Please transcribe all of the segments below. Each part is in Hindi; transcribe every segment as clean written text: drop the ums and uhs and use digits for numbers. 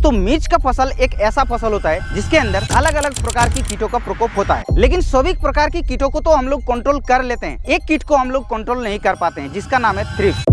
दोस्तों मिर्च का फसल एक ऐसा फसल होता है जिसके अंदर अलग अलग प्रकार की कीटों का प्रकोप होता है, लेकिन सभी प्रकार की कीटों को तो हम लोग कंट्रोल कर लेते हैं, एक कीट को हम लोग कंट्रोल नहीं कर पाते हैं जिसका नाम है थ्रिप्स।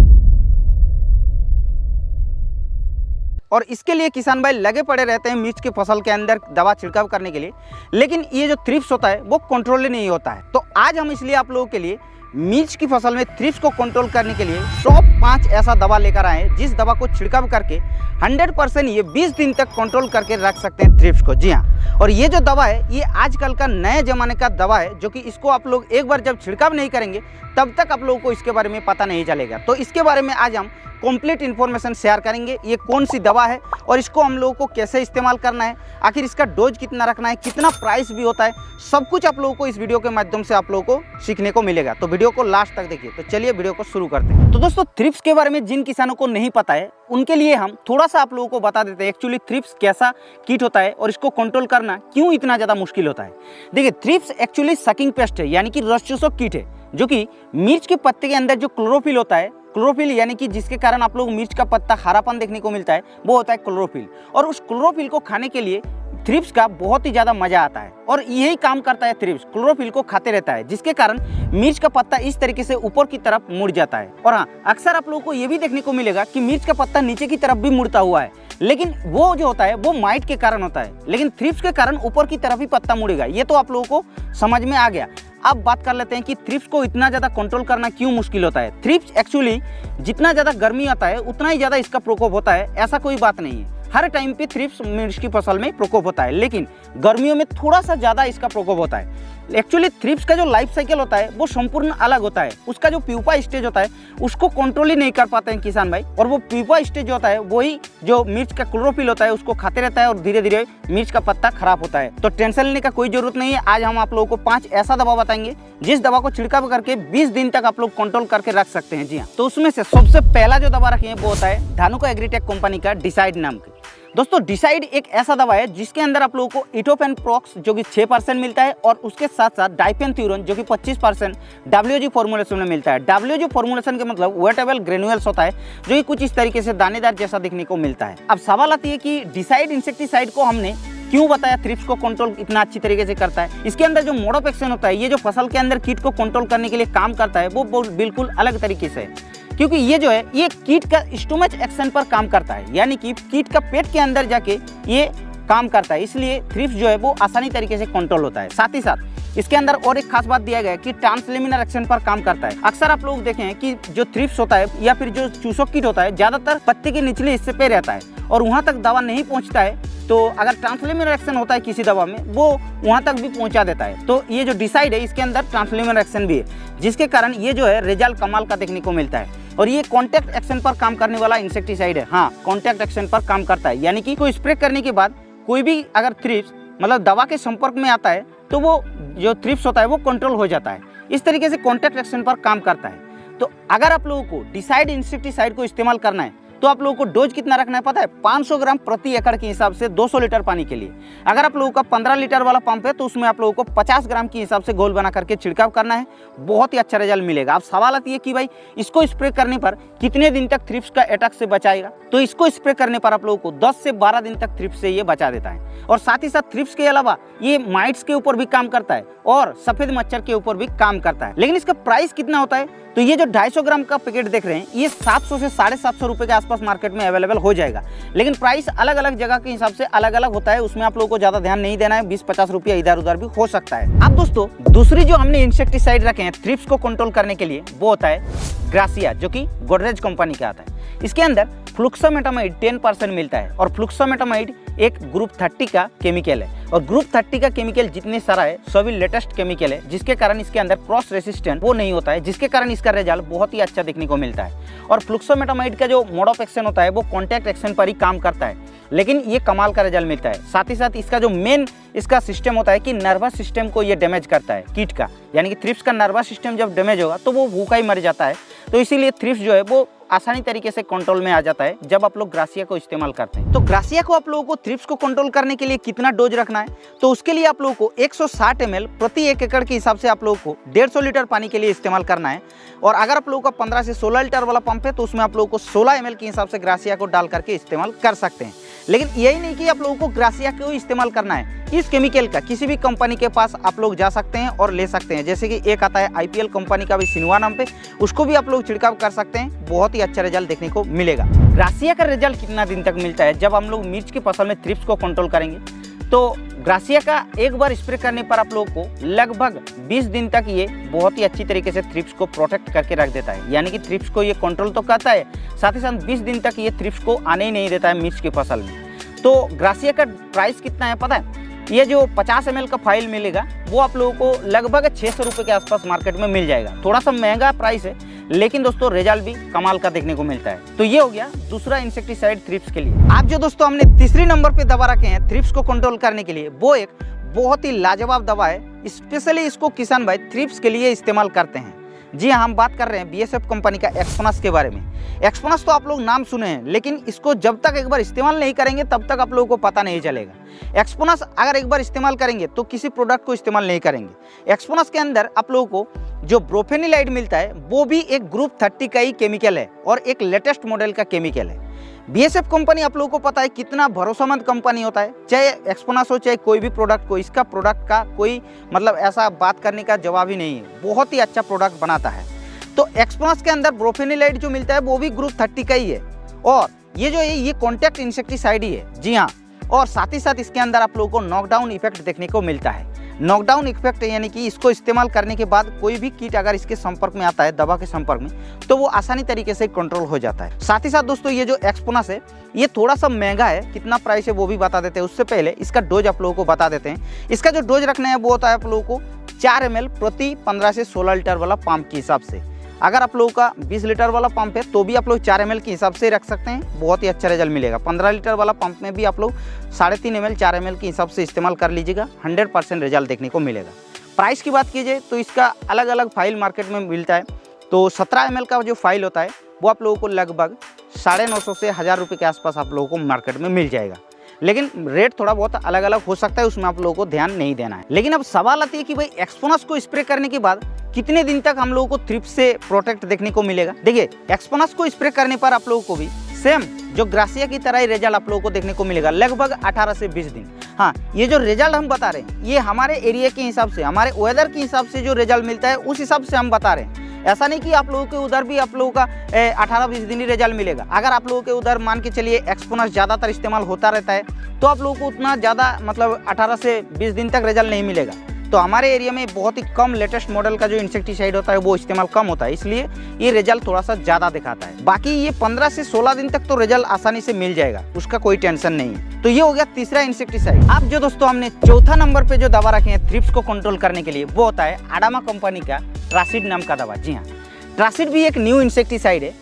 और इसके लिए किसान भाई लगे पड़े रहते हैं मिर्च के फसल के अंदर दवा छिड़काव करने के लिए, लेकिन ये जो थ्रिप्स होता है वो कंट्रोल ही नहीं होता है। तो आज हम इसलिए आप लोगों के लिए मिर्च की फसल में थ्रिप्स को कंट्रोल करने के लिए टॉप 5 ऐसा दवा लेकर आए जिस दवा को छिड़काव करके 100% ये 20 दिन तक कंट्रोल करके रख सकते हैं थ्रिप्स को। जी हाँ, और ये जो दवा है ये आजकल का नए ज़माने का दवा है जो कि इसको आप लोग एक बार जब छिड़काव नहीं करेंगे तब तक आप लोगों को इसके बारे में पता नहीं चलेगा। तो इसके बारे में आज हम कंप्लीट इन्फॉर्मेशन शेयर करेंगे, ये कौन सी दवा है और इसको हम लोगों को कैसे इस्तेमाल करना है, आखिर इसका डोज कितना रखना है, कितना प्राइस भी होता है, सब कुछ आप लोगों को इस वीडियो के माध्यम से आप लोगों को सीखने को मिलेगा। तो वीडियो को लास्ट तक देखिए। तो चलिए वीडियो को शुरू करते हैं। तो दोस्तों थ्रिप्स के बारे में जिन किसानों को नहीं पता है उनके लिए हम थोड़ा सा आप लोगों को बता देते हैं एक्चुअली थ्रिप्स कैसा कीट होता है और इसको कंट्रोल करना क्यों इतना ज़्यादा मुश्किल होता है। देखिए थ्रिप्स एक्चुअली सकिंग पेस्ट है, यानी कि रस चूसक कीट है जो कि मिर्च के पत्ते के अंदर जो क्लोरोफिल होता है, क्लोरोफिल यानी कि जिसके कारण आप लोग मिर्च का पत्ता हरापन देखने को मिलता है, वो होता है क्लोरोफिल। और उस क्लोरोफिल को खाने के लिए थ्रिप्स का बहुत ही ज़्यादा मजा आता है और यही काम करता है थ्रिप्स, क्लोरोफिल को खाते रहता है जिसके कारण मिर्च का पत्ता इस तरीके से ऊपर की तरफ मुड़ जाता है। और हाँ, अक्सर आप लोगों को ये भी देखने को मिलेगा कि मिर्च का पत्ता नीचे की तरफ भी मुड़ता हुआ है, लेकिन वो जो होता है वो माइट के कारण होता है, लेकिन थ्रिप्स के कारण ऊपर की तरफ ही पत्ता मुड़ेगा। ये तो आप लोगों को समझ में आ गया। अब बात कर लेते हैं कि थ्रिप्स को इतना ज़्यादा कंट्रोल करना क्यों मुश्किल होता है। थ्रिप्स एक्चुअली जितना ज़्यादा गर्मी आता है उतना ही ज़्यादा इसका प्रकोप होता है, ऐसा कोई बात नहीं है। हर टाइम पे थ्रिप्स मिर्च की फसल में प्रकोप होता है, लेकिन गर्मियों में थोड़ा सा ज़्यादा इसका प्रकोप होता है। एक्चुअली थ्रिप्स का जो लाइफ साइकिल होता है वो संपूर्ण अलग होता है। उसका जो प्यूपा स्टेज होता है उसको कंट्रोल ही नहीं कर पाते हैं किसान भाई, और वो प्यूपा स्टेज जो होता है वही जो मिर्च का क्लोरोफिल होता है उसको खाते रहता है और धीरे धीरे मिर्च का पत्ता खराब होता है। तो टेंशन लेने का कोई जरूरत नहीं है। आज हम आप लोगों को 5 ऐसा दवा बताएंगे जिस दवा को छिड़काव करके 20 दिन तक आप लोग कंट्रोल करके रख सकते हैं। जी हाँ, तो उसमें से सबसे पहला जो दवा रखेंगे वो होता है धानुका एग्रीटेक कंपनी का डिसाइड नाम की। दोस्तों डिसाइड एक ऐसा दवा है जिसके अंदर आप लोगों को इटोपेन प्रोक्स जो कि 6% मिलता है और उसके साथ साथ डाइपेंथ्यूरन जो कि 25% WG फॉर्मुलेशन में मिलता है। WG फॉर्मुलेशन के मतलब वेटेबल ग्रेन्यूल्स होता है जो कि कुछ इस तरीके से दानेदार जैसा दिखने को मिलता है। अब सवाल आती है कि डिसाइड इंसेक्टिसाइड को हमने क्यों बताया थ्रिप्स को कंट्रोल इतना अच्छी तरीके से करता है। इसके अंदर जो मोड ऑफ एक्शन होता है, ये जो फसल के अंदर कीट को कंट्रोल करने के लिए काम करता है वो बिल्कुल अलग तरीके से है, क्योंकि ये जो है ये कीट का स्टोमच एक्शन पर काम करता है, यानी कि कीट का पेट के अंदर जाके ये काम करता है, इसलिए थ्रिप्स जो है वो आसानी तरीके से कंट्रोल होता है। साथ ही साथ इसके अंदर और एक खास बात दिया गया है कि ट्रांसलेमिनर एक्शन पर काम करता है। अक्सर आप लोग देखें कि जो थ्रिप्स होता है या फिर जो चूसक कीट होता है ज्यादातर पत्ते के निचले हिस्से पे रहता है और वहां तक दवा नहीं पहुंचता है, तो अगर ट्रांसलेमिनर एक्शन होता है किसी दवा में वो वहां तक भी पहुंचा देता है। तो ये जो डिसाइड है इसके अंदर ट्रांसलेमिनर एक्शन भी है जिसके कारण ये जो है रिजल्ट कमाल का देखने को मिलता है। और ये कॉन्टैक्ट एक्शन पर काम करने वाला इंसेक्टिसाइड है। हाँ, कॉन्टैक्ट एक्शन पर काम करता है, यानी कि कोई स्प्रे करने के बाद कोई भी अगर थ्रिप्स मतलब दवा के संपर्क में आता है तो वो जो थ्रिप्स होता है वो कंट्रोल हो जाता है। इस तरीके से कॉन्टैक्ट एक्शन पर काम करता है। तो अगर आप लोगों को डिसाइड इंसेक्टिसाइड को इस्तेमाल करना है तो आप लोगों को डोज कितना रखना है पता है? 500 ग्राम प्रति एकड़ के हिसाब से 200 लीटर पानी के लिए। अगर आप लोगों का 15 लीटर वाला पंप है तो उसमें आप लोगों को 50 ग्राम के हिसाब से घोल बना करके छिड़काव करना है, बहुत ही अच्छा रिजल्ट मिलेगा। अब सवाल आती है कि भाई इसको स्प्रे करने पर कितने दिन तक थ्रिप्स का अटैक से बचाएगा? तो इसको स्प्रे करने पर आप लोगों को 10 से 12 दिन तक थ्रिप्स से ये बचा देता है। और साथ ही साथ थ्रिप्स के अलावा ये माइट्स के ऊपर भी काम करता है और सफेद मच्छर के ऊपर भी काम करता है। लेकिन इसका प्राइस कितना होता है? तो ये जो 250 ग्राम का पैकेट देख रहे हैं ये 700 से 750 रुपए के आसपास मार्केट में अवेलेबल हो जाएगा, लेकिन प्राइस अलग अलग जगह के हिसाब से अलग अलग होता है, उसमें आप लोगों को ज्यादा ध्यान नहीं देना है। 20-50 रुपया इधर उधर भी हो सकता है। अब दोस्तों दूसरी जो हमने इंसेक्टिसाइड रखे हैं थ्रिप्स को कंट्रोल करने के लिए वो होता है ग्रासिया, जो कि गोदरेज कंपनी का आता है। इसके अंदर फ्लुक्सामेटामाइड 10% मिलता है और फ्लुक्सामेटामाइड एक ग्रुप 30 का केमिकल है और ग्रुप 30 का केमिकल जितने सारा है सभी लेटेस्ट केमिकल है, जिसके कारण इसके अंदर क्रॉस रेसिस्टेंट वो नहीं होता है, जिसके कारण इसका रिजल्ट बहुत ही अच्छा देखने को मिलता है। और फ्लुक्सामेटामाइड का जो मोड ऑफ एक्शन होता है वो कॉन्टैक्ट एक्शन पर ही काम करता है, लेकिन ये कमाल का रिजल्ट मिलता है। साथ ही साथ इसका जो मेन इसका सिस्टम होता है कि नर्वस सिस्टम को ये डैमेज करता है कीट का, यानी कि थ्रिप्स का नर्वस सिस्टम जब डैमेज होगा तो वो भूखा ही मर जाता है। तो इसीलिए थ्रिप्स जो है वो आसानी तरीके से कंट्रोल में आ जाता है जब आप लोग ग्रासिया को इस्तेमाल करते हैं। तो ग्रासिया को आप लोगों को थ्रिप्स को कंट्रोल करने के लिए कितना डोज रखना है? तो उसके लिए आप लोगों को 160 ml प्रति 1 एकड़ के हिसाब से आप लोगों को 150 लीटर पानी के लिए इस्तेमाल करना है। और अगर आप लोगों का 15 से 16 लीटर वाला पंप है तो उसमें आप लोगों को 16 ml के हिसाब से ग्रासिया को डाल करके इस्तेमाल कर सकते हैं। लेकिन यही नहीं कि आप लोगों को ग्रासिया को इस्तेमाल करना है। इस केमिकल का किसी भी कंपनी के पास आप लोग जा सकते हैं और ले सकते हैं। जैसे कि एक आता है IPL कंपनी का भी सिनवा नाम पे, उसको भी आप लोग छिड़काव कर सकते हैं, बहुत ही अच्छा रिजल्ट देखने को मिलेगा। ग्रासिया का रिजल्ट कितना दिन तक मिलता है? जब हम लोग मिर्च की फसल में थ्रिप्स को कंट्रोल करेंगे तो ग्रासिया का एक बार स्प्रे करने पर आप लोगों को लगभग 20 दिन तक ये बहुत ही अच्छी तरीके से थ्रिप्स को प्रोटेक्ट करके रख देता है। यानी कि थ्रिप्स को ये कंट्रोल तो करता है, साथ ही साथ 20 दिन तक ये थ्रिप्स को आने ही नहीं देता है मिर्च की फसल में। तो ग्रासिया का प्राइस कितना है पता है? ये जो 50 ml का फाइल मिलेगा वो आप लोगों को लगभग 600 रुपये के आसपास मार्केट में मिल जाएगा। थोड़ा सा महंगा प्राइस है, लेकिन दोस्तों रिजल्ट भी कमाल का देखने को मिलता है। तो ये हो गया दूसरा इंसेक्टिसाइड थ्रिप्स के लिए। आप जो दोस्तों हमने तीसरी नंबर पे दवा रखे हैं थ्रिप्स को कंट्रोल करने के लिए, वो एक बहुत ही लाजवाब दवा है। स्पेशली इसको किसान भाई थ्रिप्स के लिए इस्तेमाल करते हैं। जी हाँ, हम बात कर रहे हैं BSF कंपनी का एक्सपोनस के बारे में। एक्सपोनस तो आप लोग नाम सुने हैं, लेकिन इसको जब तक एक बार इस्तेमाल नहीं करेंगे तब तक आप लोगों को पता नहीं चलेगा। एक्सपोनस अगर एक बार इस्तेमाल करेंगे तो किसी प्रोडक्ट को इस्तेमाल नहीं करेंगे। एक्सपोनस के अंदर आप लोगों को जो ब्रोफेनिलाइड मिलता है वो भी एक ग्रुप 30 का ही केमिकल है और एक लेटेस्ट मॉडल का केमिकल है। BSF कंपनी आप लोगों को पता है कितना भरोसेमंद कंपनी होता है, चाहे एक्सपोनस हो चाहे कोई भी प्रोडक्ट को, इसका प्रोडक्ट का कोई मतलब ऐसा बात करने का जवाब ही नहीं है। बहुत ही अच्छा प्रोडक्ट बनाता है। तो एक्सपोनस के अंदर ब्रोफेनिलाइड जो मिलता है वो भी ग्रुप 30 का ही है और ये जो है ये कॉन्टैक्ट इंसेक्टिसाइड ही है। जी हाँ, और साथ ही साथ इसके अंदर आप लोगों को नॉकडाउन इफेक्ट देखने को मिलता है। नॉकडाउन इफेक्ट यानी कि इसको इस्तेमाल करने के बाद कोई भी कीट अगर इसके संपर्क में आता है, दवा के संपर्क में, तो वो आसानी तरीके से कंट्रोल हो जाता है। साथ ही साथ दोस्तों ये जो एक्सपोनस है ये थोड़ा सा महंगा है, कितना प्राइस है वो भी बता देते हैं। उससे पहले इसका डोज आप लोगों को बता देते हैं। इसका जो डोज रखना है वो होता है आप लोगों को 4 ml प्रति 15 से 16 लीटर वाला पंप के हिसाब से। अगर आप लोगों का 20 लीटर वाला पंप है तो भी आप लोग 4 ml के हिसाब से रख सकते हैं, बहुत ही अच्छा रिजल्ट मिलेगा। 15 लीटर वाला पंप में भी आप लोग 3.5 ml 4 ml के हिसाब से इस्तेमाल कर लीजिएगा, 100% रिजल्ट देखने को मिलेगा। प्राइस की बात कीजिए तो इसका अलग अलग फाइल मार्केट में मिलता है। तो 17 ml का जो फाइल होता है वो आप लोगों को लगभग 950 से 1000 रुपये के आसपास आप लोगों को मार्केट में मिल जाएगा। लेकिन रेट थोड़ा बहुत अलग अलग हो सकता है, उसमें आप लोगों को ध्यान नहीं देना है। लेकिन अब सवाल आती है कि भाई एक्सपोनस को स्प्रे करने के बाद कितने दिन तक हम लोगों को थ्रिप्स से प्रोटेक्ट देखने को मिलेगा। देखिए, एक्सपोनस को स्प्रे करने पर आप लोगों को भी सेम जो ग्रासिया की तरह ही रिजल्ट आप लोगों को देखने को मिलेगा, लगभग 18 से 20 दिन। हाँ, ये जो रिजल्ट हम बता रहे हैं ये हमारे एरिया के हिसाब से, हमारे वेदर के हिसाब से जो रिजल्ट मिलता है उस हिसाब से हम बता रहे हैं। ऐसा नहीं कि आप लोगों के उधर भी आप लोगों का 18-20 दिन ही रिजल्ट मिलेगा। अगर आप लोगों के उधर मान के चलिए एक्सपोनस ज़्यादातर इस्तेमाल होता रहता है तो आप लोगों को उतना ज़्यादा मतलब 18 से 20 दिन तक रिजल्ट नहीं मिलेगा। तो हमारे एरिया में बहुत ही कम लेटेस्ट मॉडल का जो इंसेक्टिसाइड होता है वो इस्तेमाल कम होता है, इसलिए ये रिजल्ट थोड़ा सा ज़्यादा दिखाता है। बाकी ये 15 से 16 दिन तक तो रिजल्ट आसानी से मिल जाएगा, उसका कोई टेंशन नहीं है। तो ये हो गया तीसरा इंसेक्टिसाइड। अब जो दोस्तों हमने चौथा नंबर पे जो दवा रखे हैं थ्रिप्स को कंट्रोल करने के लिए वो होता है आडामा कंपनी का ट्रासिड नाम का दवा। जी हाँ, ट्रासिड भी एक न्यू इंसेक्टिसाइड है।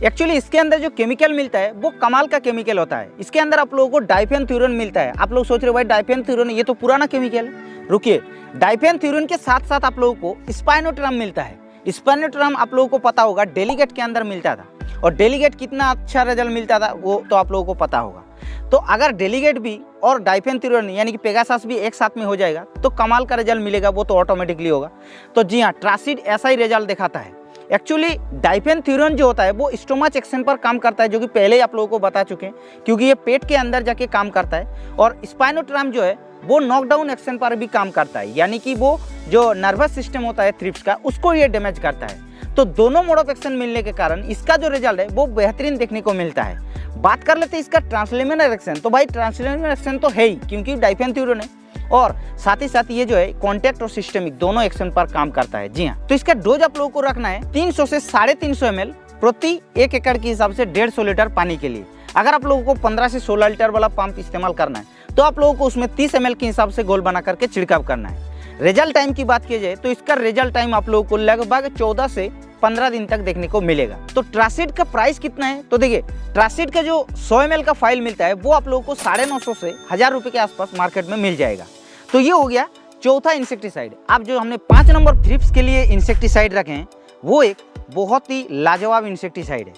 एक्चुअली इसके अंदर जो केमिकल मिलता है वो कमाल का केमिकल होता है। इसके अंदर आप लोगों को डाइफेनथ्यूरन मिलता है। आप लोग सोच रहे हो भाई डाइफेनथ्यूरन ये तो पुराना केमिकल है, रुकिए। डाइफेनथ्यूरन के साथ साथ आप लोगों को स्पाइनोट्रम मिलता है। स्पाइनोट्रम आप लोगों को पता होगा डेलीगेट के अंदर मिलता था, और डेलीगेट कितना अच्छा रिजल्ट मिलता था वो तो आप लोगों को पता होगा। तो अगर डेलीगेट भी और डाइफेनथ्यूरन यानी कि पेगासस भी एक साथ में हो जाएगा तो कमाल का रिजल्ट मिलेगा, वो तो ऑटोमेटिकली होगा। तो जी हाँ, ट्रासिड ऐसा ही रिजल्ट दिखाता है। एक्चुअली डाइफेनथ्यूरन जो होता है वो स्टोमच एक्शन पर काम करता है, जो कि पहले ही आप लोगों को बता चुके हैं, क्योंकि ये पेट के अंदर जाके काम करता है। और स्पाइनोट्रम जो है वो नॉकडाउन एक्शन पर भी काम करता है, यानी कि वो जो नर्वस सिस्टम होता है थ्रिप्स का उसको ये डैमेज करता है। तो दोनों मोड ऑफ एक्शन मिलने के कारण इसका जो रिजल्ट है वो बेहतरीन देखने को मिलता है। बात कर लेते हैं इसका ट्रांसलेमिनल एक्शन। तो भाई ट्रांसलेमिनल एक्शन तो है ही, क्योंकि डाइफेनथ्यूरन है, और साथ ही साथ ये जो है कॉन्टैक्ट और सिस्टेमिक दोनों एक्शन पर काम करता है। जी हाँ, तो इसका डोज आप लोगों को रखना है 300 से 350 ml प्रति 1 एकड़ के हिसाब से 150 लीटर पानी के लिए। अगर आप लोगों को 15 से 16 लीटर वाला पंप इस्तेमाल करना है तो आप लोगों को उसमें 30 ml के हिसाब से गोल बना करके छिड़काव करना है। रिजल्ट टाइम की बात की जाए तो इसका रिजल्ट टाइम आप लोगों को लगभग 14 से 15 दिन तक देखने को मिलेगा। तो ट्रासिड का प्राइस कितना है? तो देखिए, ट्रासिड का जो 100 ml का फाइल मिलता है वो आप लोगों को 950 से 1000 रुपये के आसपास मार्केट में मिल जाएगा। तो ये हो गया चौथा इंसेक्टिसाइड। अब जो हमने 5 नंबर थ्रिप्स के लिए इंसेक्टिसाइड रखे हैं वो एक बहुत ही लाजवाब इंसेक्टिसाइड है।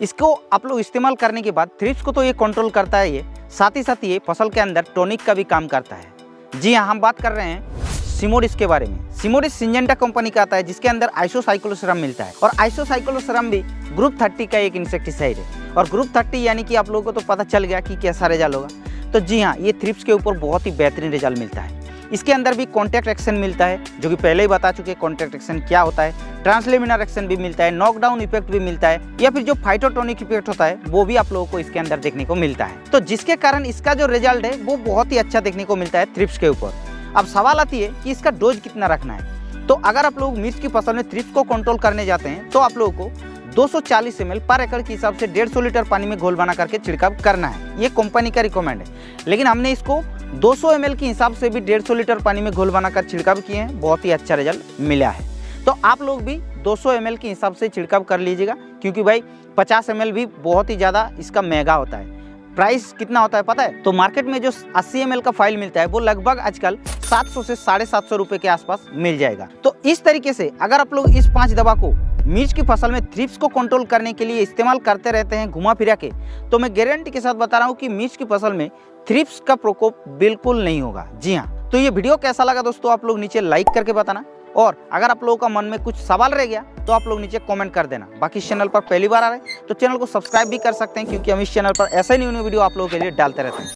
इसको आप लोग इस्तेमाल करने के बाद थ्रिप्स को तो ये कंट्रोल करता है, ये साथ ही साथ ये फसल के अंदर टॉनिक का भी काम करता है। जी हाँ, हम बात कर रहे हैं सिमोडिस के बारे में। सिमोडिस सिंजेंटा कंपनी का आता है, जिसके अंदर आइसोसाइक्लोसरम मिलता है, और आइसोसाइक्लोसरम भी ग्रुप 30 का एक इंसेक्टिसाइड है। और ग्रुप 30 यानी कि आप लोगों को तो पता चल गया कि कैसा रिजल्ट होगा। तो जी हाँ, ये थ्रिप्स के ऊपर बहुत ही बेहतरीन रिजल्ट मिलता है। इसके अंदर भी कॉन्टैक्ट एक्शन मिलता है, जो कि पहले ही बता चुके हैं कॉन्टैक्ट एक्शन क्या होता है। ट्रांसलेमिनर एक्शन भी मिलता है, नॉकडाउन इफेक्ट भी मिलता है, या फिर जो फाइटोटोनिक इफेक्ट होता है वो भी आप लोगों को इसके अंदर देखने को मिलता है। तो जिसके कारण इसका जो रिजल्ट है वो बहुत ही अच्छा देखने को मिलता है थ्रिप्स के ऊपर। अब सवाल आती है कि इसका डोज कितना रखना है। तो अगर आप लोग मिर्च की फसल में थ्रिप्स को कंट्रोल करने जाते हैं तो आप लोगों को 240 ml पर एकड़ के हिसाब से 150 लीटर पानी में घोल बना करके छिड़काव करना है। ये कंपनी का रिकमेंड है, लेकिन हमने इसको 200 ml के हिसाब से भी 150 लीटर पानी में घोल बनाकर छिड़काव किए हैं, बहुत ही अच्छा रिजल्ट मिला है। तो आप लोग भी 200 ml के हिसाब से छिड़काव कर लीजिएगा, क्योंकि भाई 50 ml भी बहुत ही ज़्यादा इसका महंगा होता है। प्राइस कितना होता है पता है? तो मार्केट में जो 80 ml का फाइल मिलता है वो लगभग आजकल 700 से 750 रुपये के आसपास मिल जाएगा। तो इस तरीके से अगर आप लोग इस 5 दवा को मिर्च की फसल में थ्रिप्स को कंट्रोल करने के लिए इस्तेमाल करते रहते हैं घुमा फिरा के, तो मैं गारंटी के साथ बता रहा हूँ कि मिर्च की फसल में थ्रिप्स का प्रकोप बिल्कुल नहीं होगा। जी हाँ, तो ये वीडियो कैसा लगा दोस्तों आप लोग नीचे लाइक करके बताना, और अगर आप लोगों का मन में कुछ सवाल रह गया तो आप लोग नीचे कमेंट कर देना। बाकी इस चैनल पर पहली बार आ रहे हैं तो चैनल को सब्सक्राइब भी कर सकते हैं, क्योंकि हम इस चैनल पर ऐसे न्यू वीडियो आप लोगों के लिए डालते रहते हैं।